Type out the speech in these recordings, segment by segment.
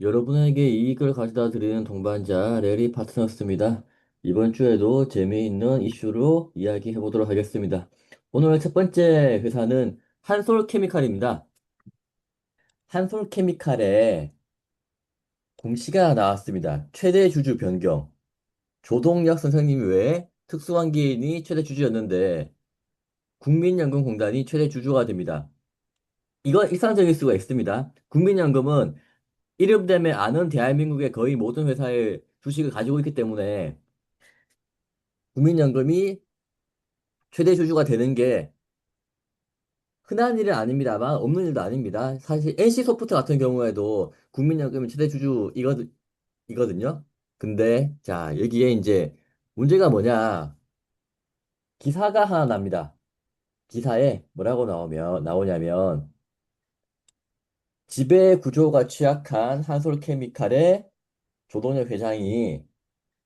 여러분에게 이익을 가져다 드리는 동반자 레리 파트너스입니다. 이번 주에도 재미있는 이슈로 이야기해 보도록 하겠습니다. 오늘 첫 번째 회사는 한솔케미칼입니다. 한솔케미칼에 공시가 나왔습니다. 최대 주주 변경. 조동혁 선생님 외에 특수관계인이 최대 주주였는데 국민연금공단이 최대 주주가 됩니다. 이건 일상적일 수가 있습니다. 국민연금은 이름 때문에 아는 대한민국의 거의 모든 회사의 주식을 가지고 있기 때문에 국민연금이 최대 주주가 되는 게 흔한 일은 아닙니다만 없는 일도 아닙니다. 사실 NC소프트 같은 경우에도 국민연금이 최대 주주이거든요. 근데 자, 여기에 이제 문제가 뭐냐? 기사가 하나 납니다. 기사에 뭐라고 나오냐면 지배 구조가 취약한 한솔케미칼의 조동혁 회장이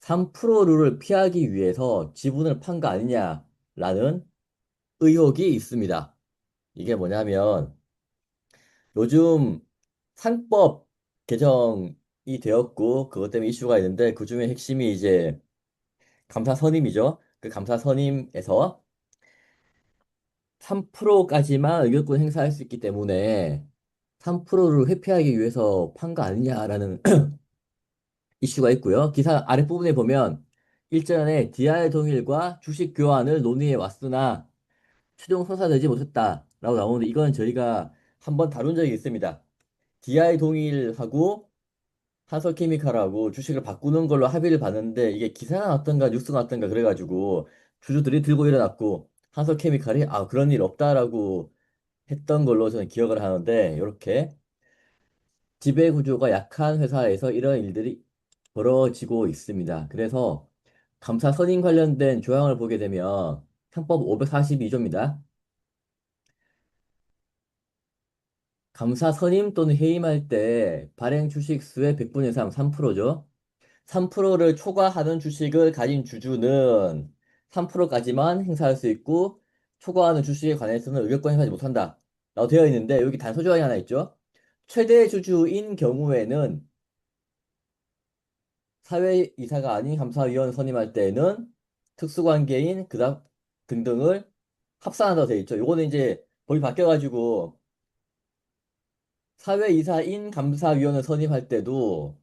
3%를 피하기 위해서 지분을 판 거 아니냐라는 의혹이 있습니다. 이게 뭐냐면 요즘 상법 개정이 되었고 그것 때문에 이슈가 있는데 그 중에 핵심이 이제 감사 선임이죠. 그 감사 선임에서 3%까지만 의결권 행사할 수 있기 때문에 3%를 회피하기 위해서 판 거 아니냐라는 이슈가 있고요. 기사 아랫부분에 보면 일전에 DI 동일과 주식 교환을 논의해 왔으나 최종 성사되지 못했다라고 나오는데 이건 저희가 한번 다룬 적이 있습니다. DI 동일하고 한솔케미칼하고 주식을 바꾸는 걸로 합의를 봤는데 이게 기사가 났던가 뉴스가 났던가 그래가지고 주주들이 들고 일어났고 한솔케미칼이 그런 일 없다라고 했던 걸로 저는 기억을 하는데 이렇게 지배 구조가 약한 회사에서 이런 일들이 벌어지고 있습니다. 그래서 감사 선임 관련된 조항을 보게 되면 형법 542조입니다. 감사 선임 또는 해임할 때 발행 주식 수의 100분의 3, 3%죠. 3%를 초과하는 주식을 가진 주주는 3%까지만 행사할 수 있고 초과하는 주식에 관해서는 의결권 행사하지 못한다. 라고 되어 있는데 여기 단서 조항이 하나 있죠. 최대 주주인 경우에는 사회이사가 아닌 감사위원 선임할 때에는 특수관계인 그다음 등등을 합산한다고 되어 있죠. 요거는 이제 법이 바뀌어가지고 사회이사인 감사위원을 선임할 때도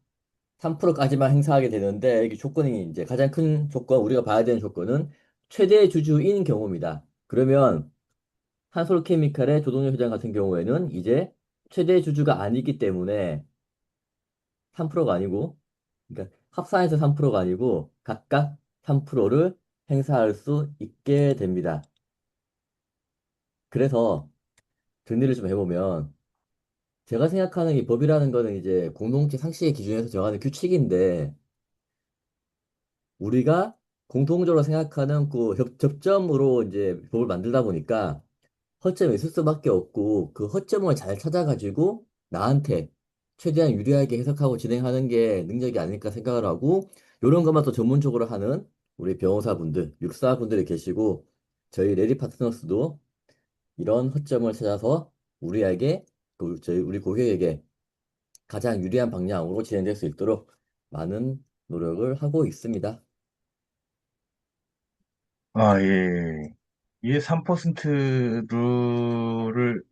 3%까지만 행사하게 되는데 여기 조건이 이제 가장 큰 조건 우리가 봐야 되는 조건은 최대 주주인 경우입니다. 그러면 한솔케미칼의 조동열 회장 같은 경우에는 이제 최대 주주가 아니기 때문에 3%가 아니고 그러니까 합산해서 3%가 아니고 각각 3%를 행사할 수 있게 됩니다. 그래서 정리를 좀 해보면 제가 생각하는 이 법이라는 거는 이제 공동체 상식의 기준에서 정하는 규칙인데 우리가 공통적으로 생각하는 그 접점으로 이제 법을 만들다 보니까 허점이 있을 수밖에 없고 그 허점을 잘 찾아가지고 나한테 최대한 유리하게 해석하고 진행하는 게 능력이 아닐까 생각을 하고 이런 것만 또 전문적으로 하는 우리 변호사분들, 육사분들이 계시고 저희 레디 파트너스도 이런 허점을 찾아서 우리에게 저희 우리 고객에게 가장 유리한 방향으로 진행될 수 있도록 많은 노력을 하고 있습니다. 아, 예. 이게 3%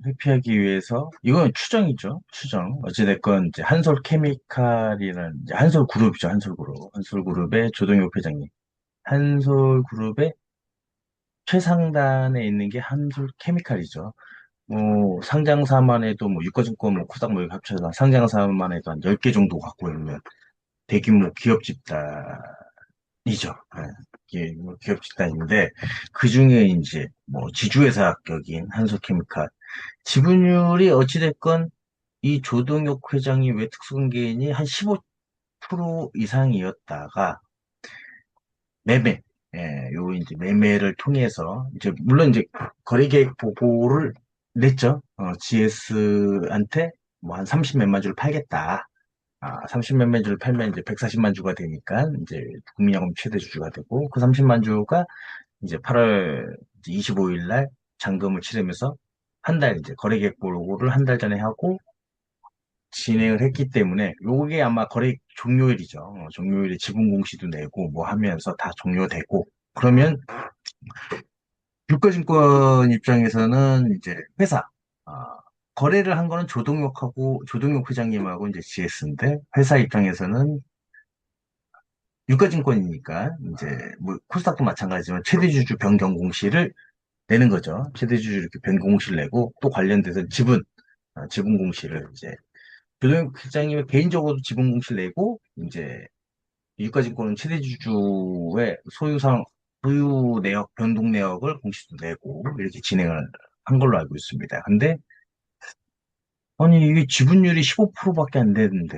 회피하기 위해서, 이건 추정이죠. 추정. 어찌됐건, 이제 한솔케미칼이라는, 이제 한솔그룹이죠. 한솔그룹. 한솔그룹의 조동혁 회장님. 한솔그룹의 최상단에 있는 게 한솔케미칼이죠. 뭐, 상장사만 해도, 뭐, 유가증권, 뭐, 코스닥 뭐, 이렇게 합쳐서 상장사만 해도 한 10개 정도 갖고 있는 대규모 기업 집단. 이죠. 예. 이게 뭐 기업 집단인데 그 중에 이제 뭐 지주회사격인 한솔케미칼 지분율이 어찌됐건 이 조동혁 회장이 왜 특수공개인이 한 15% 이상이었다가 매매 요 이제 매매를 통해서 이제 물론 이제 거래계획 보고를 냈죠. GS한테 뭐 한 30몇만 주를 팔겠다. 30몇만 주를 팔면 이제 140만 주가 되니까 이제 국민연금 최대 주주가 되고 그 30만 주가 이제 8월 25일 날 잔금을 치르면서 한 달 이제 거래계획 보고를 한 달 전에 하고 진행을 했기 때문에 요게 아마 거래 종료일이죠. 종료일에 지분 공시도 내고 뭐 하면서 다 종료되고 그러면 유가증권 입장에서는 이제 회사 거래를 한 거는 조동yok 회장님하고 이제 GS인데 회사 입장에서는 유가증권이니까 이제 뭐 코스닥도 마찬가지지만 최대주주 변경 공시를 내는 거죠. 최대주주 이렇게 변경 공시를 내고 또 관련돼서 지분 공시를 이제 조동욱 회장님이 개인적으로도 지분 공시를 내고 이제 유가증권은 최대주주의 소유 내역 변동 내역을 공시도 내고 이렇게 진행을 한 걸로 알고 있습니다. 근데 아니 이게 지분율이 15%밖에 안 되는데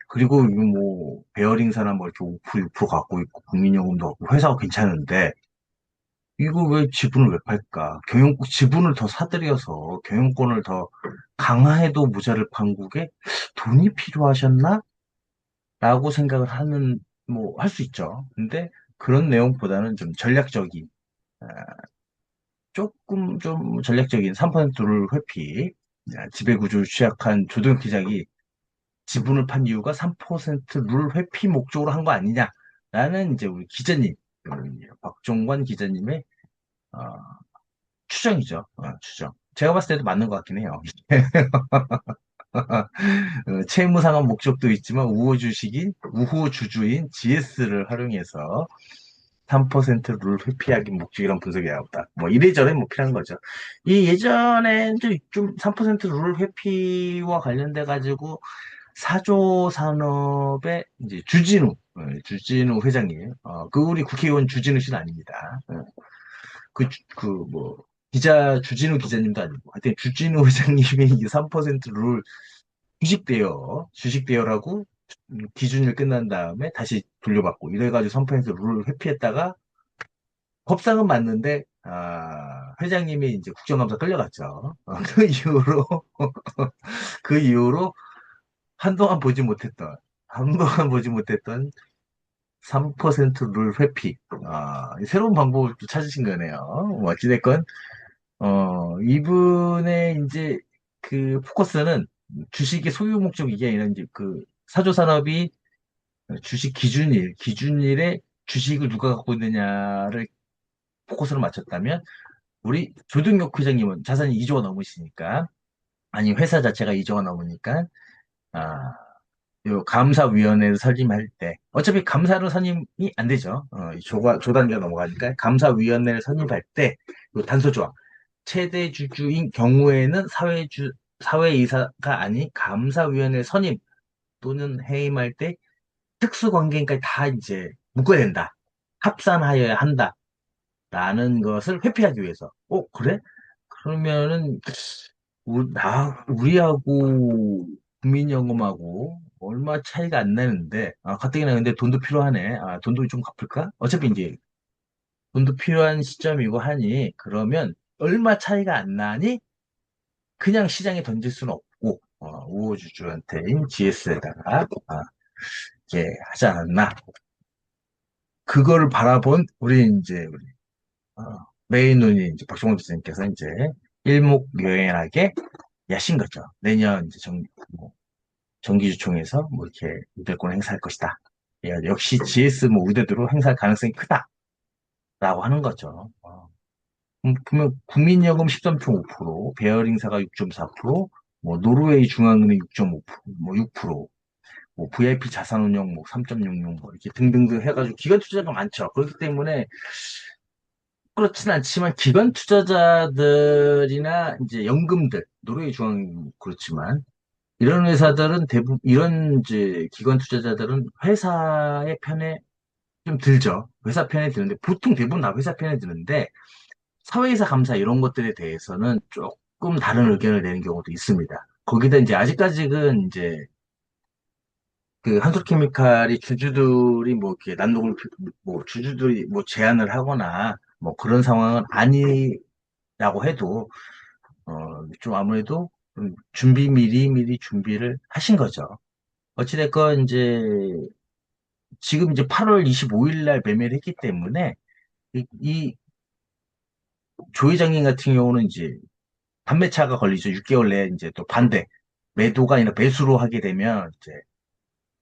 그리고 이거 뭐 베어링사나 뭐 이렇게 5% 6% 갖고 있고 국민연금도 갖고 회사가 괜찮은데 이거 왜 지분을 왜 팔까? 지분을 더 사들여서 경영권을 더 강화해도 모자를 판국에 돈이 필요하셨나? 라고 생각을 할 수 있죠. 근데 그런 내용보다는 좀 아, 조금 좀 전략적인 3% 룰 회피, 지배구조를 취약한 조동혁 기장이 지분을 판 이유가 3%룰 회피 목적으로 한 거 아니냐라는 이제 우리 기자님, 박종관 기자님의 어, 추정이죠. 추정. 제가 봤을 때도 맞는 것 같긴 해요. 채무 상환 목적도 있지만 우호 주주인 GS를 활용해서 3% 룰 회피하기 목적이란 분석이 나왔다. 뭐 이래저래 뭐 필요한 거죠. 이 예전에 좀 3%룰 회피와 관련돼 가지고 사조 산업의 이제 주진우 회장님, 그 우리 국회의원 주진우 씨는 아닙니다. 뭐 주진우 기자님도 아니고 하여튼 주진우 회장님이 이 3%룰 주식 대여라고 기준일 끝난 다음에 다시 돌려받고 이래가지고 3% 룰을 회피했다가 법상은 맞는데 회장님이 이제 국정감사 끌려갔죠. 그 이후로 한동안 보지 못했던 한동안 보지 못했던 3%룰 회피. 새로운 방법을 또 찾으신 거네요. 뭐 어찌됐건 이분의 이제 그 포커스는 주식의 소유 목적 이게 아니라 이제 그 사조산업이 기준일에 주식을 누가 갖고 있느냐를 포커스로 맞췄다면 우리 조등록 회장님은 자산이 2조가 넘으시니까 아니 회사 자체가 2조가 넘으니까 아, 요 감사위원회를 설립할 때 어차피 감사로 선임이 안 되죠. 조단위가 넘어가니까 감사위원회를 선임할 때 요 단서 조항 최대 주주인 경우에는 사회이사가 아닌 감사위원회 선임 또는 해임할 때 특수관계인까지 다 이제 묶어야 된다. 합산하여야 한다. 라는 것을 회피하기 위해서. 그래? 그러면은, 우리하고 국민연금하고 얼마 차이가 안 나는데, 가뜩이나 근데 돈도 필요하네. 돈도 좀 갚을까? 어차피 이제 돈도 필요한 시점이고 하니, 그러면 얼마 차이가 안 나니? 그냥 시장에 던질 수는 없고, 우호주주한테인 GS에다가, 이제 하지 않았나. 그거를 바라본 어, 메인 눈이 이제 박종원 교수님께서 이제 일목요연하게 야신 거죠. 내년 이제 뭐, 정기주총에서 뭐 이렇게 우대권 행사할 것이다. 역시 GS 뭐 우대도로 행사할 가능성이 크다라고 하는 거죠. 보면 국민연금 13.5%, 베어링사가 6.4%, 뭐 노르웨이 중앙은행 6.5%, 뭐 6%, 뭐 VIP 자산운용 뭐 3.66, 뭐 이렇게 등등등 해가지고 기관 투자가 많죠. 그렇기 때문에 그렇진 않지만 기관 투자자들이나 이제 연금들, 노르웨이 중앙 그렇지만 이런 회사들은 대부분 이런 이제 기관 투자자들은 회사의 편에 좀 들죠. 회사 편에 드는데 보통 대부분 다 회사 편에 드는데 사회이사 감사 이런 것들에 대해서는 조금 다른 의견을 내는 경우도 있습니다. 거기다 이제 아직까지는 이제 그 한솔케미칼이 주주들이 뭐 이렇게 뭐 주주들이 뭐 제안을 하거나 뭐 그런 상황은 아니라고 해도 좀 아무래도 미리 준비를 하신 거죠. 어찌됐건 이제 지금 이제 8월 25일 날 매매를 했기 때문에 이 조 회장님 같은 경우는 이제 판매차가 걸리죠. 6개월 내에 이제 또 반대. 매도가 아니라 매수로 하게 되면 이제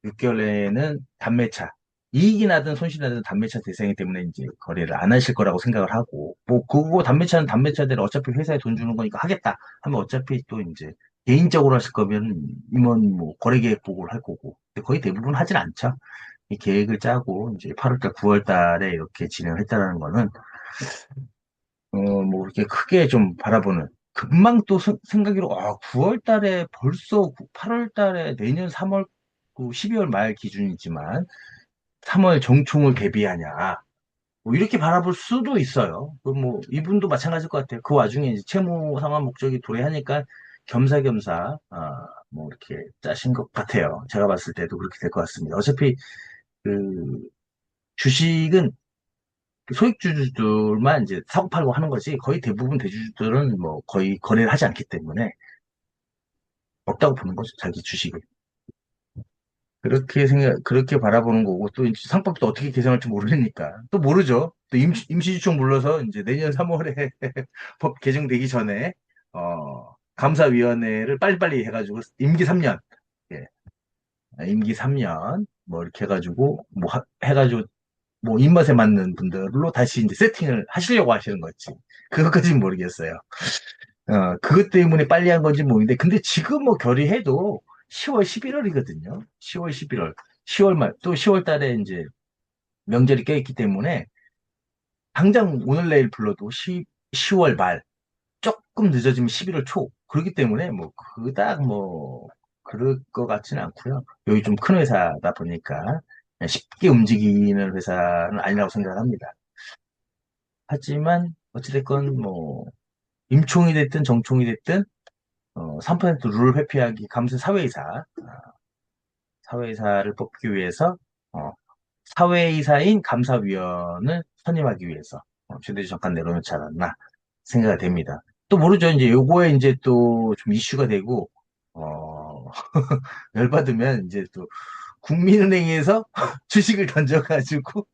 6개월 내에는 단매차, 이익이 나든 손실이 나든 단매차 대상이기 때문에 이제 거래를 안 하실 거라고 생각을 하고, 뭐, 그거 단매차는 단매차대로 어차피 회사에 돈 주는 거니까 하겠다 하면 어차피 또 이제 개인적으로 하실 거면 임원 뭐 거래 계획 보고를 할 거고, 근데 거의 대부분 하진 않죠. 이 계획을 짜고 이제 8월 달, 9월 달에 이렇게 진행을 했다라는 거는, 뭐 이렇게 크게 좀 바라보는, 금방 또 생각으로, 9월 달에 벌써 8월 달에 내년 3월, 12월 말 기준이지만 3월 정총을 대비하냐. 뭐 이렇게 바라볼 수도 있어요. 그뭐 이분도 마찬가지일 것 같아요. 그 와중에 이제 채무 상환 목적이 도래하니까 겸사겸사 뭐 이렇게 짜신 것 같아요. 제가 봤을 때도 그렇게 될 것 같습니다. 어차피 그 주식은 소액주주들만 이제 사고 팔고 하는 거지 거의 대부분 대주주들은 뭐 거의 거래를 하지 않기 때문에 없다고 보는 거죠. 자기 주식을. 그렇게 바라보는 거고, 또 이제 상법도 어떻게 개정할지 모르니까. 또 모르죠. 또 임시주총 불러서 이제 내년 3월에 법 개정되기 전에, 감사위원회를 빨리빨리 해가지고, 임기 3년, 예, 임기 3년, 뭐 이렇게 해가지고, 뭐 해가지고, 뭐 입맛에 맞는 분들로 다시 이제 세팅을 하시려고 하시는 거지. 그것까지는 모르겠어요. 그것 때문에 빨리 한 건지 모르겠는데, 근데 지금 뭐 결의해도 10월, 11월이거든요. 10월, 11월. 10월 말, 또 10월 달에 이제 명절이 껴있기 때문에, 당장 오늘 내일 불러도 10월 말, 조금 늦어지면 11월 초. 그렇기 때문에 뭐, 그닥 뭐, 그럴 것 같지는 않고요. 여기 좀 큰 회사다 보니까, 쉽게 움직이는 회사는 아니라고 생각을 합니다. 하지만, 어찌됐건 뭐, 임총이 됐든 정총이 됐든, 3% 룰 회피하기 감사 사회이사를 뽑기 위해서 어, 사회이사인 감사위원을 선임하기 위해서 최대주 잠깐 내려놓지 않았나 생각이 됩니다. 또 모르죠. 이제 요거에 이제 또 좀 이슈가 되고 열받으면 이제 또 국민은행에서 주식을 던져가지고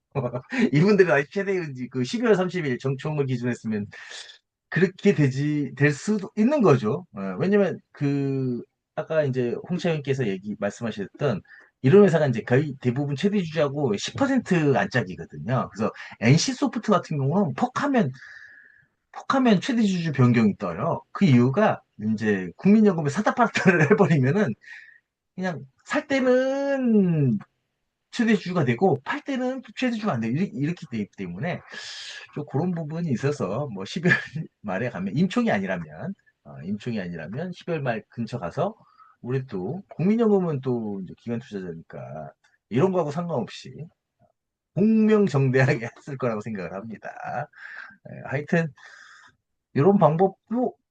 이분들이 아직 최대 그 12월 30일 정총을 기준으로 했으면 그렇게 될 수도 있는 거죠. 왜냐면 아까 이제 홍차장님께서 말씀하셨던 이런 회사가 이제 거의 대부분 최대 주주하고 10% 안짝이거든요. 그래서 NC소프트 같은 경우는 퍽하면 최대 주주 변경이 떠요. 그 이유가 이제 국민연금에 사다 팔다를 해버리면은 그냥 살 때는 최대주주가 되고 팔 때는 또 최대주주가 안 되고 이렇게 되기 때문에 좀 그런 부분이 있어서 뭐 12월 말에 가면 임총이 아니라면 12월 말 근처 가서 우리 또 국민연금은 또 이제 기관 투자자니까 이런 거하고 상관없이 공명정대하게 했을 거라고 생각을 합니다. 하여튼 이런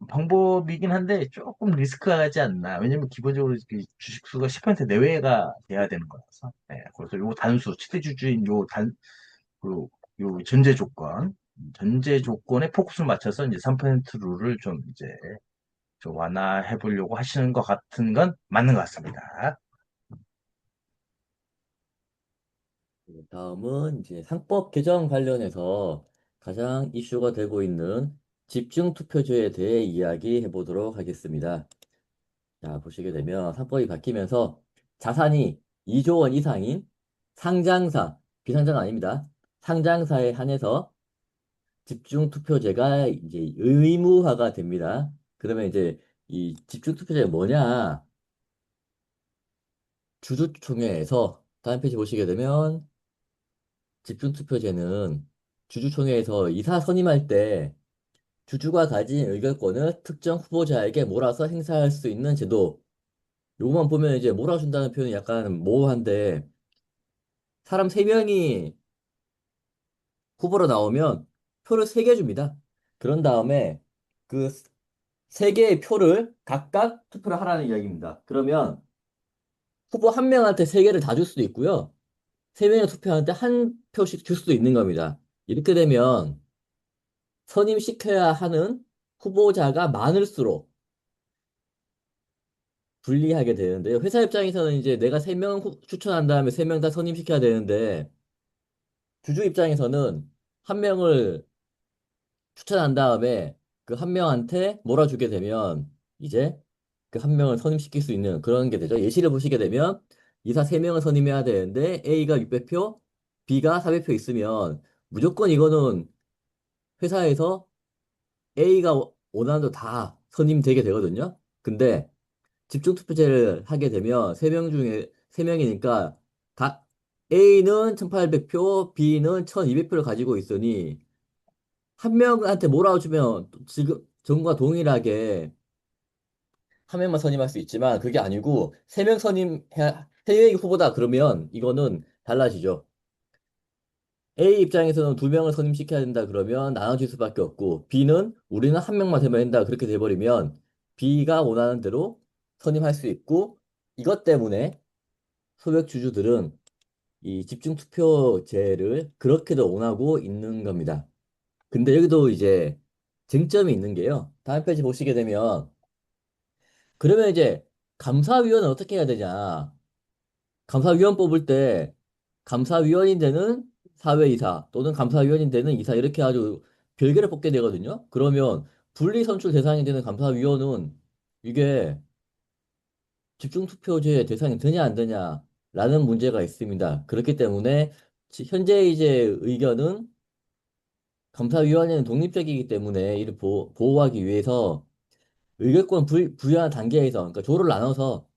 방법이긴 한데 조금 리스크하지 않나. 왜냐면 기본적으로 주식수가 10% 내외가 돼야 되는 거라서. 그래서 요 단수, 최대주주인 그, 요 전제 조건에 포커스를 맞춰서 이제 3% 룰을 좀 이제 좀 완화해 보려고 하시는 것 같은 건 맞는 것 같습니다. 다음은 이제 상법 개정 관련해서 가장 이슈가 되고 있는 집중투표제에 대해 이야기해 보도록 하겠습니다. 자, 보시게 되면 상법이 바뀌면서 자산이 2조 원 이상인 상장사, 비상장 아닙니다. 상장사에 한해서 집중투표제가 이제 의무화가 됩니다. 그러면 이제 이 집중투표제가 뭐냐? 주주총회에서 다음 페이지 보시게 되면 집중투표제는 주주총회에서 이사 선임할 때 주주가 가진 의결권을 특정 후보자에게 몰아서 행사할 수 있는 제도. 요것만 보면 이제 몰아준다는 표현이 약간 모호한데 사람 3명이 후보로 나오면 표를 3개 줍니다. 그런 다음에 그 3개의 표를 각각 투표를 하라는 이야기입니다. 그러면 후보 한 명한테 3개를 다 줄 수도 있고요. 3명이 투표하는데 한 표씩 줄 수도 있는 겁니다. 이렇게 되면 선임시켜야 하는 후보자가 많을수록 불리하게 되는데요. 회사 입장에서는 이제 내가 3명 추천한 다음에 3명 다 선임시켜야 되는데 주주 입장에서는 한 명을 추천한 다음에 그 한 명한테 몰아주게 되면 이제 그 한 명을 선임시킬 수 있는 그런 게 되죠. 예시를 보시게 되면 이사 3명을 선임해야 되는데 A가 600표, B가 400표 있으면 무조건 이거는 회사에서 A가 원하는 대로 다 선임되게 되거든요. 근데 집중투표제를 하게 되면 3명 중에 3명이니까 각 A는 1800표, B는 1200표를 가지고 있으니 한 명한테 몰아주면 지금 전과 동일하게 한 명만 선임할 수 있지만 그게 아니고 3명 선임해야 3명이 후보다 그러면 이거는 달라지죠. A 입장에서는 2명을 선임시켜야 된다 그러면 나눠질 수밖에 없고 B는 우리는 한 명만 되면 된다 그렇게 돼버리면 B가 원하는 대로 선임할 수 있고 이것 때문에 소액 주주들은 이 집중투표제를 그렇게도 원하고 있는 겁니다. 근데 여기도 이제 쟁점이 있는 게요. 다음 페이지 보시게 되면 그러면 이제 감사위원은 어떻게 해야 되냐? 감사위원 뽑을 때 감사위원인 데는 사회이사 또는 감사위원인 데는 이사 이렇게 아주 별개를 뽑게 되거든요. 그러면 분리 선출 대상이 되는 감사위원은 이게 집중투표제의 대상이 되냐 안 되냐라는 문제가 있습니다. 그렇기 때문에 현재 이제 의견은 감사위원회는 독립적이기 때문에 이를 보호하기 위해서 의결권 부여한 단계에서 그러니까 조를 나눠서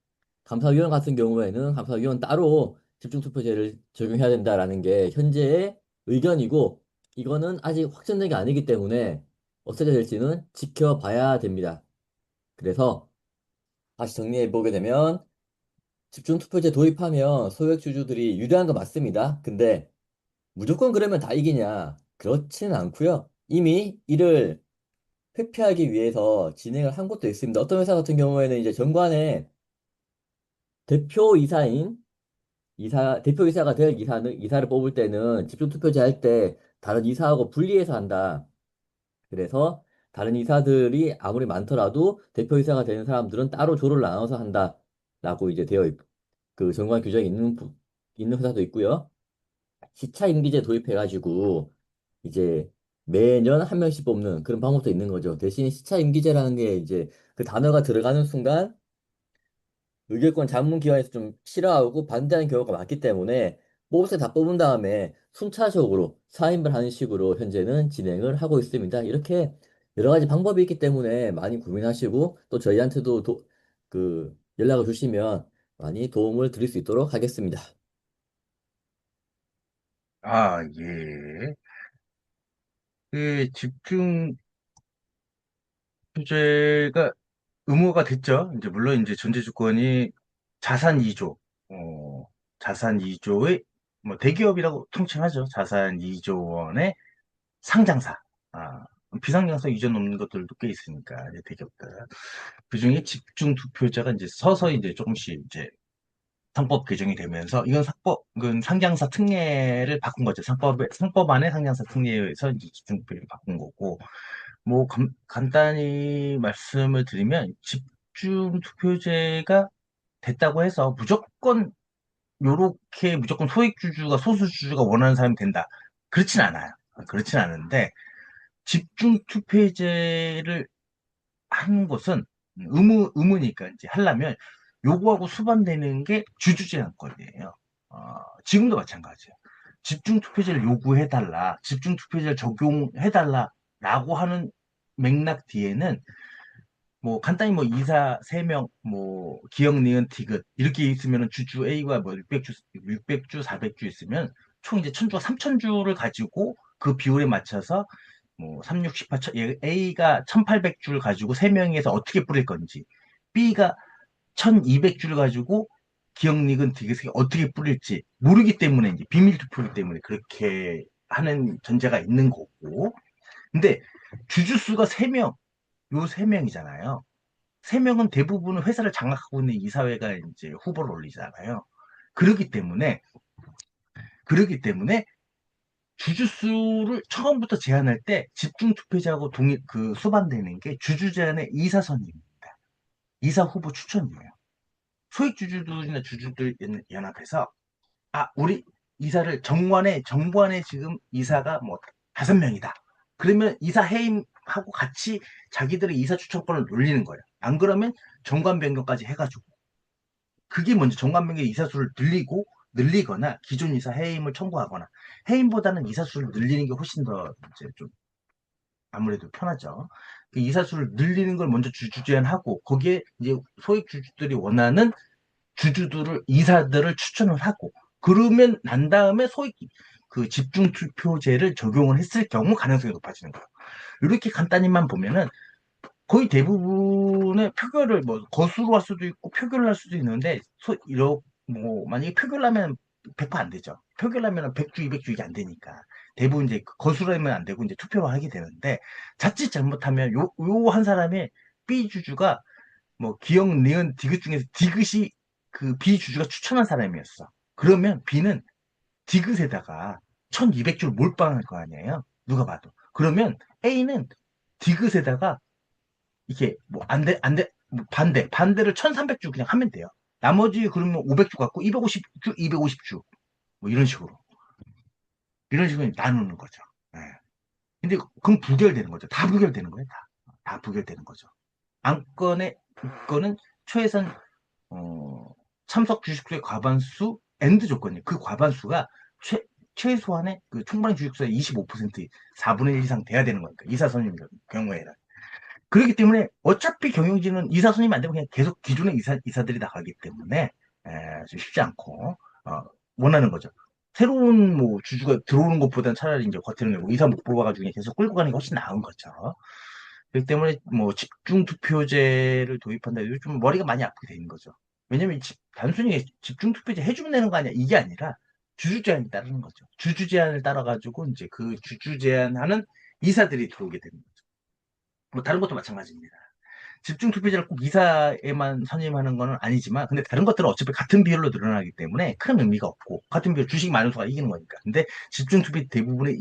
감사위원 같은 경우에는 감사위원 따로 집중투표제를 적용해야 된다라는 게 현재의 의견이고 이거는 아직 확정된 게 아니기 때문에 어떻게 될지는 지켜봐야 됩니다. 그래서 다시 정리해 보게 되면 집중투표제 도입하면 소액주주들이 유리한 거 맞습니다. 근데 무조건 그러면 다 이기냐? 그렇지는 않고요. 이미 이를 회피하기 위해서 진행을 한 곳도 있습니다. 어떤 회사 같은 경우에는 이제 정관에 대표이사인 대표이사가 될 이사를 뽑을 때는 집중투표제 할 때 다른 이사하고 분리해서 한다. 그래서 다른 이사들이 아무리 많더라도 대표이사가 되는 사람들은 따로 조를 나눠서 한다. 라고 이제 그 정관 규정이 있는 회사도 있고요. 시차 임기제 도입해가지고 이제 매년 한 명씩 뽑는 그런 방법도 있는 거죠. 대신 시차 임기제라는 게 이제 그 단어가 들어가는 순간 의결권 자문기관에서 좀 싫어하고 반대하는 경우가 많기 때문에 뽑을 때 다 뽑은 다음에 순차적으로 사인을 하는 식으로 현재는 진행을 하고 있습니다. 이렇게 여러 가지 방법이 있기 때문에 많이 고민하시고 또 저희한테도 연락을 주시면 많이 도움을 드릴 수 있도록 하겠습니다. 아, 예. 그 집중 규제가 의무가 됐죠. 이제 물론 이제 전제조건이 자산 2조, 자산 2조의 뭐 대기업이라고 통칭하죠. 자산 2조 원의 상장사. 아, 비상장사 이전 없는 것들도 꽤 있으니까 이제 대기업들. 그중에 집중 투표자가 이제 서서히 이제 조금씩 이제 상법 개정이 되면서 이건 상장사 특례를 바꾼 거죠. 상법 안에 상장사 특례에서 이제 집중 투표를 바꾼 거고 뭐 간단히 말씀을 드리면 집중 투표제가 됐다고 해서 무조건 소액주주가 소수주주가 원하는 사람이 된다. 그렇진 않아요. 그렇진 않은데 집중 투표제를 한 곳은 의무니까 이제 하려면 요구하고 수반되는 게 주주제한권이에요. 지금도 마찬가지예요. 집중투표제를 요구해달라, 집중투표제를 적용해달라라고 하는 맥락 뒤에는 뭐 간단히 뭐 이사 3명, 뭐 기억, 니은, 티귿 이렇게 있으면 주주 A가 뭐 600주, 400주 있으면 총 이제 1000주와 3000주를 가지고 그 비율에 맞춰서 뭐 3, 6, 18, A가 1800주를 가지고 3명에서 어떻게 뿌릴 건지 B가 1200주를 가지고 기억, 니은, 티귿을 어떻게 뿌릴지 모르기 때문에 이제 비밀 투표이기 때문에 그렇게 하는 전제가 있는 거고 근데 주주 수가 3명, 요 3명이잖아요. 3명은 대부분은 회사를 장악하고 있는 이사회가 이제 후보를 올리잖아요. 그렇기 때문에, 그렇기 때문에 주주수를 처음부터 제한할 때 집중 투표자하고 수반되는 게 주주 제한의 이사 선임입니다. 이사 후보 추천이에요. 소액 주주들이나 주주들 연합해서 우리 이사를 정관에 지금 이사가 뭐 5명이다. 그러면 이사 해임하고 같이 자기들의 이사 추천권을 놀리는 거예요. 안 그러면 정관 변경까지 해가지고 그게 먼저 정관 변경 이사수를 늘리거나 기존 이사 해임을 청구하거나 해임보다는 이사수를 늘리는 게 훨씬 더 이제 좀 아무래도 편하죠. 그 이사수를 늘리는 걸 먼저 주주제안하고 거기에 이제 소액 주주들이 원하는 이사들을 추천을 하고 그러면 난 다음에 소액 그 집중 투표제를 적용을 했을 경우 가능성이 높아지는 거예요. 이렇게 간단히만 보면은 거의 대부분의 표결을 뭐 거수로 할 수도 있고 표결을 할 수도 있는데 뭐 만약에 표결을 하면 100%안 되죠. 표결을 하면 100주, 200주 이게 안 되니까 대부분 이제 거수로 하면 안 되고 이제 투표로 하게 되는데 자칫 잘못하면 요 한 사람의 B 주주가 뭐 기억, 니은, 디귿 중에서 디귿이 그 B 주주가 추천한 사람이었어. 그러면 B는 디귿에다가 1200줄 몰빵할 거 아니에요. 누가 봐도. 그러면 A는 디귿에다가 이게 뭐 안 돼, 뭐 반대를 1300주 그냥 하면 돼요. 나머지 그러면 500주 갖고 250주, 250주. 뭐 이런 식으로 나누는 거죠. 예. 근데 그럼 부결되는 거죠. 다 부결되는 거예요. 다 부결되는 거죠. 안건의 이거는 최선 참석 주식수의 과반수 엔드 조건이에요. 그 과반수가 최소한의 그 총괄 주식수의 25% 4분의 1 이상 돼야 되는 거니까 이사 선임 경우에는. 그렇기 때문에 어차피 경영진은 이사 선임 안 되면 그냥 계속 기존의 이사들이 나가기 때문에 좀 쉽지 않고 원하는 거죠. 새로운 뭐 주주가 들어오는 것보다는 차라리 이제 겉에는 내고 이사 못 뽑아가지고 그냥 계속 끌고 가는 게 훨씬 나은 거죠. 그렇기 때문에 뭐 집중 투표제를 도입한다. 이거 좀 머리가 많이 아프게 되는 거죠. 왜냐면 단순히 집중 투표제 해주면 되는 거 아니야. 이게 아니라 주주 제한이 따르는 거죠. 주주 제한을 따라가지고 이제 그 주주 제한하는 이사들이 들어오게 되는 거죠. 뭐 다른 것도 마찬가지입니다. 집중 투표제를 꼭 이사에만 선임하는 거는 아니지만, 근데 다른 것들은 어차피 같은 비율로 늘어나기 때문에 큰 의미가 없고, 같은 비율, 주식 많은 수가 이기는 거니까. 근데 집중 투표 대부분의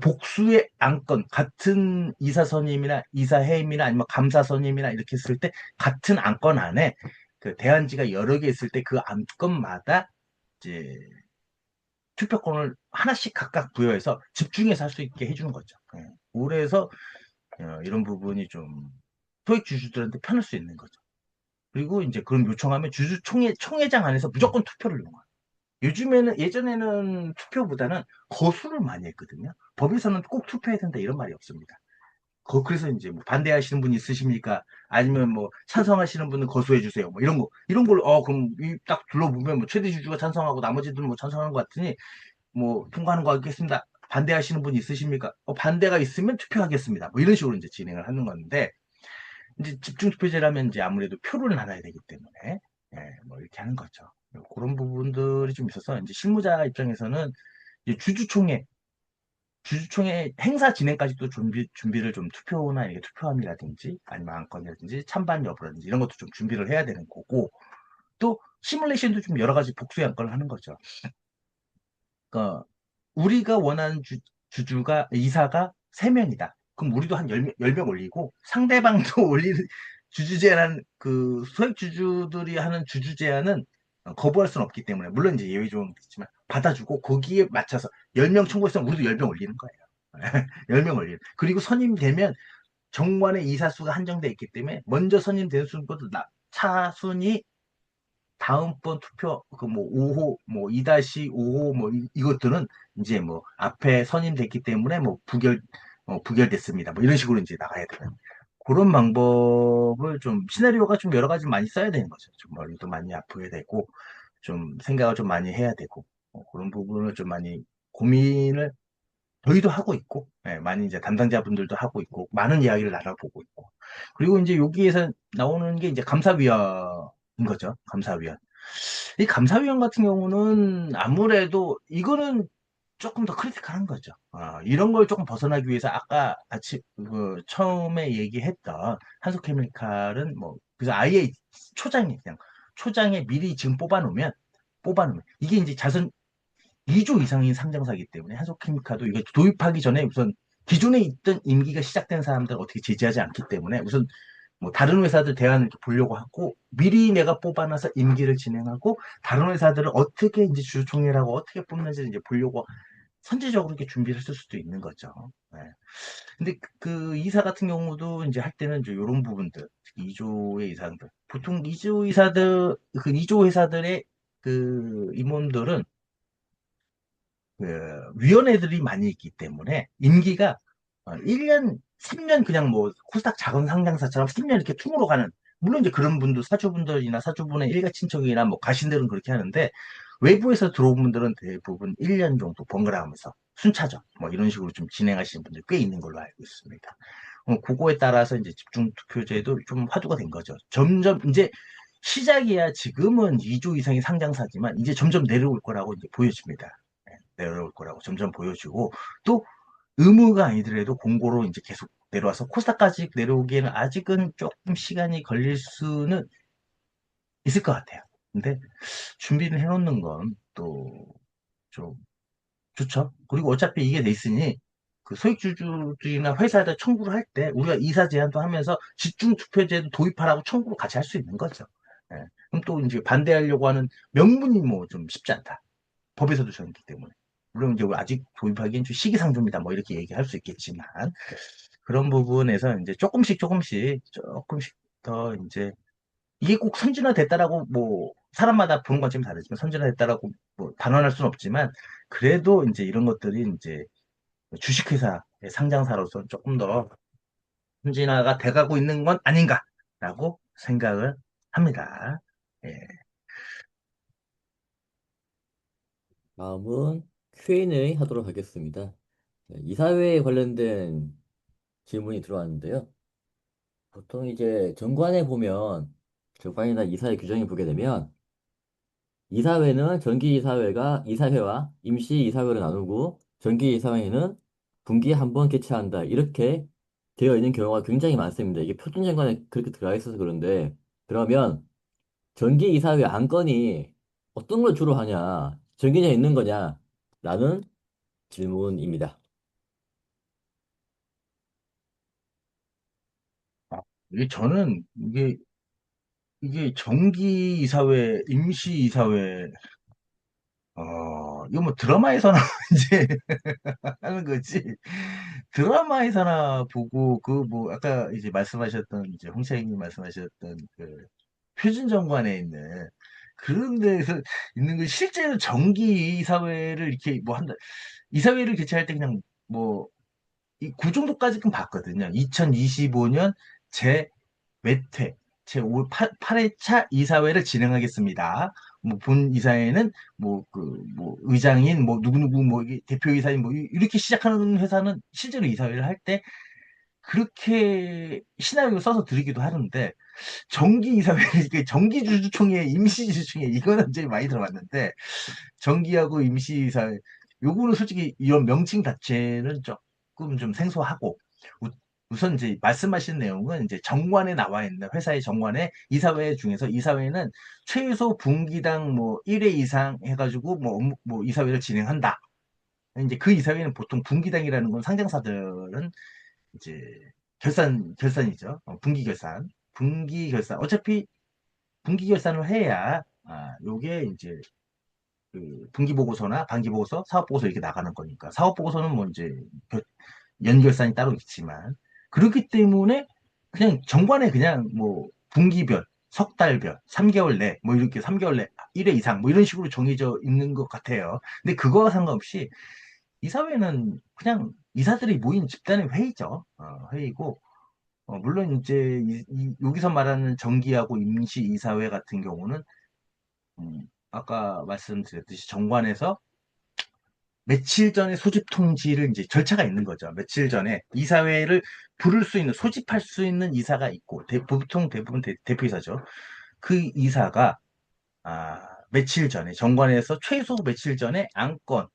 복수의 안건, 같은 이사 선임이나 이사 해임이나 아니면 감사 선임이나 이렇게 했을 때, 같은 안건 안에 그 대안지가 여러 개 있을 때 그 안건마다 이제 투표권을 하나씩 각각 부여해서 집중해서 할 수 있게 해주는 거죠. 예. 그래서 이런 부분이 좀 소액 주주들한테 편할 수 있는 거죠. 그리고 이제 그런 요청하면 총회장 안에서 무조건 투표를 요구해요. 예전에는 투표보다는 거수를 많이 했거든요. 법에서는 꼭 투표해야 된다 이런 말이 없습니다. 그래서 이제 뭐 반대하시는 분 있으십니까? 아니면 뭐 찬성하시는 분은 거수해 주세요. 뭐 이런 걸, 그럼 딱 둘러보면 뭐 최대 주주가 찬성하고 나머지들은 뭐 찬성하는 것 같으니 뭐 통과하는 거 하겠습니다. 반대하시는 분 있으십니까? 반대가 있으면 투표하겠습니다. 뭐 이런 식으로 이제 진행을 하는 건데, 이제 집중 투표제라면 이제 아무래도 표를 나눠야 되기 때문에 뭐 이렇게 하는 거죠. 그런 부분들이 좀 있어서 이제 실무자 입장에서는 이제 주주총회 행사 진행까지도 준비를 좀 투표나 이게 투표함이라든지 아니면 안건이라든지 찬반 여부라든지 이런 것도 좀 준비를 해야 되는 거고 또 시뮬레이션도 좀 여러 가지 복수의 안건을 하는 거죠. 그러니까 우리가 원하는 주주가 이사가 3명이다. 그럼 우리도 한 10명 올리고 상대방도 올리는 주주 제한 그 소액 주주들이 하는 주주 제한은 거부할 수는 없기 때문에 물론 이제 예외 조항도 있지만 받아주고 거기에 맞춰서 10명 청구했으면 우리도 10명 올리는 거예요. 10명 올리는. 그리고 선임되면 정관의 이사수가 한정돼 있기 때문에 먼저 선임된 순보다 차순위 다음번 투표 그 뭐 5호 뭐 2-5호 뭐 이것들은 이제 뭐 앞에 선임됐기 때문에 뭐 부결됐습니다. 뭐 이런 식으로 이제 나가야 되는 그런 방법을 좀 시나리오가 좀 여러 가지 많이 써야 되는 거죠. 좀 머리도 많이 아프게 되고 좀 생각을 좀 많이 해야 되고 그런 부분을 좀 많이 고민을 저희도 하고 있고 많이 이제 담당자분들도 하고 있고 많은 이야기를 나눠보고 있고 그리고 이제 여기에서 나오는 게 이제 감사위원인 거죠. 감사위원. 이 감사위원 같은 경우는 아무래도 이거는 조금 더 크리티컬한 거죠. 이런 걸 조금 벗어나기 위해서 아까 같이 그 처음에 얘기했던 한국케미칼은 뭐 그래서 아예 초장에 미리 지금 뽑아놓으면 이게 이제 자선 2조 이상인 상장사이기 때문에 한국케미칼도 이거 도입하기 전에 우선 기존에 있던 임기가 시작된 사람들 어떻게 제재하지 않기 때문에 우선 뭐 다른 회사들 대안을 보려고 하고 미리 내가 뽑아놔서 임기를 진행하고 다른 회사들을 어떻게 이제 주주총회라고 어떻게 뽑는지 이제 보려고 선제적으로 이렇게 준비를 했을 수도 있는 거죠. 네. 근데 그 이사 같은 경우도 이제 할 때는 이제 이런 부분들, 특히 2조의 이사들, 보통 2조 이사들, 그 2조 회사들의 그 임원들은 그 위원회들이 많이 있기 때문에 임기가 1년, 3년 그냥 뭐 코스닥 작은 상장사처럼 3년 이렇게 퉁으로 가는, 물론 이제 그런 분들, 사주분들이나 사주분의 일가 친척이나 뭐 가신들은 그렇게 하는데, 외부에서 들어온 분들은 대부분 1년 정도 번갈아 가면서 순차적 뭐 이런 식으로 좀 진행하시는 분들 꽤 있는 걸로 알고 있습니다. 그거에 따라서 이제 집중 투표제도 좀 화두가 된 거죠. 점점 이제 시작이야. 지금은 2조 이상의 상장사지만 이제 점점 내려올 거라고 이제 보여집니다. 네, 내려올 거라고 점점 보여지고, 또 의무가 아니더라도 공고로 이제 계속 내려와서 코스닥까지 내려오기에는 아직은 조금 시간이 걸릴 수는 있을 것 같아요. 근데 준비를 해놓는 건 또 좀 좋죠. 그리고 어차피 이게 돼 있으니 그 소액주주들이나 회사에다 청구를 할 때 우리가 이사 제한도 하면서 집중투표제도 도입하라고 청구를 같이 할 수 있는 거죠. 예. 그럼 또 이제 반대하려고 하는 명분이 뭐 좀 쉽지 않다. 법에서도 정했기 때문에. 물론 이제 아직 도입하기엔 좀 시기상조입니다. 뭐 이렇게 얘기할 수 있겠지만 그런 부분에서 이제 조금씩 더 이제 이게 꼭 선진화됐다라고 뭐 사람마다 보는 관점이 다르지만 선진화됐다라고 뭐 단언할 수는 없지만 그래도 이제 이런 것들이 이제 주식회사의 상장사로서 조금 더 선진화가 돼가고 있는 건 아닌가라고 생각을 합니다. 예. 다음은 Q&A 하도록 하겠습니다. 네, 이사회에 관련된 질문이 들어왔는데요. 보통 이제 정관이나 이사회 규정에 보게 되면 이사회는 정기이사회가 이사회와 임시이사회로 나누고 정기이사회는 분기에 한 번 개최한다. 이렇게 되어 있는 경우가 굉장히 많습니다. 이게 표준정관에 그렇게 들어가 있어서 그런데 그러면 정기이사회 안건이 어떤 걸 주로 하냐? 정해져 있는 거냐? 라는 질문입니다. 아, 이게 저는 이게 정기 이사회, 임시 이사회, 이거 뭐 드라마에서나 이제 하는 거지. 드라마에서나 보고 그 뭐 아까 이제 말씀하셨던 이제 홍차이님 말씀하셨던 그 표준정관에 있는 그런 데서 있는 거 실제로 정기 이사회를 이렇게 뭐 한다. 이사회를 개최할 때 그냥 뭐 이 그 정도까지는 봤거든요. 2025년 제 몇 회, 제 8회차 이사회를 진행하겠습니다. 뭐 본 이사회는 뭐 뭐 의장인 뭐 누구누구 뭐 대표이사인 뭐 이렇게 시작하는 회사는 실제로 이사회를 할 때 그렇게 시나리오 써서 드리기도 하는데, 정기 이사회, 정기주주총회, 임시주주총회, 이거는 이제 많이 들어봤는데, 정기하고 임시이사회, 요거는 솔직히 이런 명칭 자체는 조금 좀 생소하고, 우선 이제 말씀하신 내용은 이제 정관에 나와 있는 회사의 정관에 이사회 중에서 이사회는 최소 분기당 뭐 1회 이상 해가지고 뭐 이사회를 진행한다. 이제 그 이사회는 보통 분기당이라는 건 상장사들은 이제 결산이죠. 분기 결산. 분기 결산. 어차피 분기 결산을 해야, 요게 이제 그 분기 보고서나 반기 보고서, 사업 보고서 이렇게 나가는 거니까. 사업 보고서는 뭐 이제 연결산이 따로 있지만. 그렇기 때문에 그냥 정관에 그냥 뭐 분기별, 석 달별, 3개월 내, 뭐 이렇게 3개월 내, 1회 이상, 뭐 이런 식으로 정해져 있는 것 같아요. 근데 그거와 상관없이 이사회는 그냥 이사들이 모인 집단의 회의죠. 회의고, 물론 이제 여기서 말하는 정기하고 임시 이사회 같은 경우는 아까 말씀드렸듯이 정관에서 며칠 전에 소집 통지를 이제 절차가 있는 거죠. 며칠 전에 이사회를 부를 수 있는, 소집할 수 있는 이사가 있고, 보통 대부분 대표이사죠. 그 이사가 며칠 전에 정관에서 최소 며칠 전에 안건,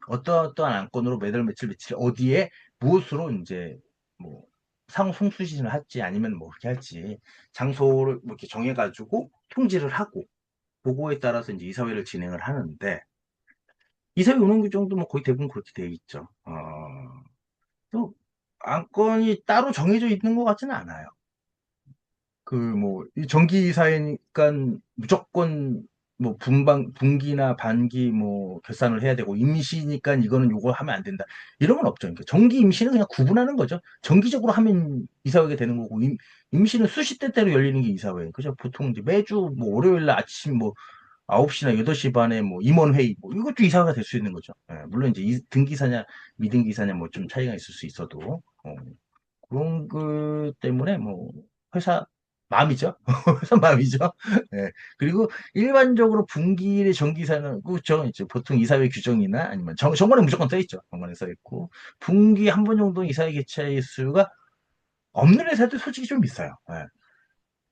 어떠한 안건으로 매달 며칠 어디에 무엇으로 이제 뭐 상호 송수신을 할지 아니면 뭐 그렇게 할지 장소를 뭐 이렇게 정해가지고 통지를 하고 보고에 따라서 이제 이사회를 진행을 하는데, 이사회 운영 정도 뭐 거의 대부분 그렇게 되어 있죠. 또 안건이 따로 정해져 있는 것 같지는 않아요. 그 뭐 이 정기 이사회니까 무조건 뭐 분기나 반기 뭐 결산을 해야 되고 임시니까 이거는 요거 하면 안 된다. 이런 건 없죠. 그러니까 정기 임시는 그냥 구분하는 거죠. 정기적으로 하면 이사회가 되는 거고 임시는 수시때때로 열리는 게 이사회. 그죠? 보통 이제 매주 뭐 월요일 날 아침 뭐 9시나 8시 반에 뭐 임원회의 뭐 이것도 이사회가 될 수 있는 거죠. 예, 물론 이제 등기사냐 미등기사냐 뭐 좀 차이가 있을 수 있어도 그런 것 때문에 뭐 회사 마음이죠. 회사 마음이죠. 예. 그리고 일반적으로 분기일의 정기사는 그죠. 이제 보통 이사회 규정이나 아니면 정관에 무조건 써 있죠. 정관에 써 있고 분기 한 번 정도 이사회 개최 수가 없는 회사도 솔직히 좀 있어요. 예.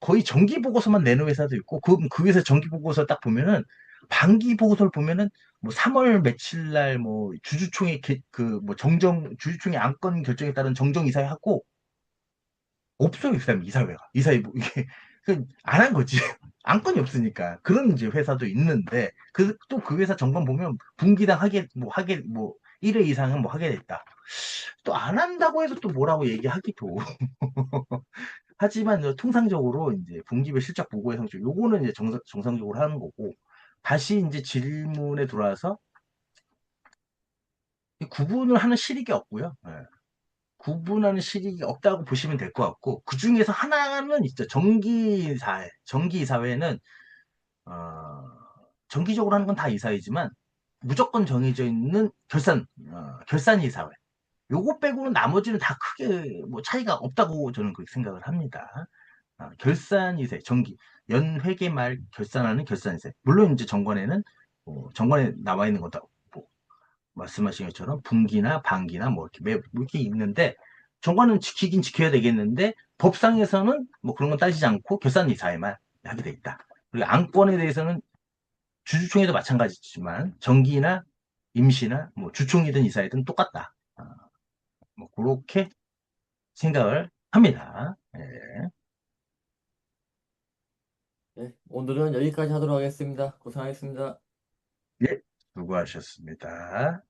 거의 정기 보고서만 내는 회사도 있고 그 회사 정기 보고서 딱 보면은 반기 보고서를 보면은 뭐 3월 며칠 날 뭐 주주총회 그 뭐 주주총회 안건 결정에 따른 정정 이사회 하고 없어요, 이 사람 이사회가. 이사회, 뭐, 이게, 안 한 거지. 안건이 없으니까. 그런 이제 회사도 있는데, 또 그 회사 정관 보면 분기당 뭐, 1회 이상은 뭐 하게 됐다. 또 안 한다고 해서 또 뭐라고 얘기하기도. 하지만 통상적으로 이제 분기별 실적 보고의 성적, 요거는 이제 정상적으로 하는 거고, 다시 이제 질문에 들어와서 구분을 하는 실익이 없고요. 예. 구분하는 실익이 없다고 보시면 될 것 같고, 그 중에서 하나는 있죠. 정기사회. 정기사회는, 어, 정기적으로 하는 건 다 이사회지만, 무조건 정해져 있는 결산이사회. 요거 빼고는 나머지는 다 크게 뭐 차이가 없다고 저는 그렇게 생각을 합니다. 결산이세, 연회계 말 결산하는 결산이세. 물론 이제 정관에 나와 있는 거다. 말씀하신 것처럼 분기나 반기나 뭐 이렇게 뭐 이렇게 있는데 정관은 지키긴 지켜야 되겠는데 법상에서는 뭐 그런 건 따지지 않고 결산 이사에만 하게 돼 있다. 그리고 안건에 대해서는 주주총회도 마찬가지지만 정기나 임시나 뭐 주총이든 이사회든 똑같다. 뭐 그렇게 생각을 합니다. 예, 네, 오늘은 여기까지 하도록 하겠습니다. 고생하셨습니다. 예, 수고하셨습니다.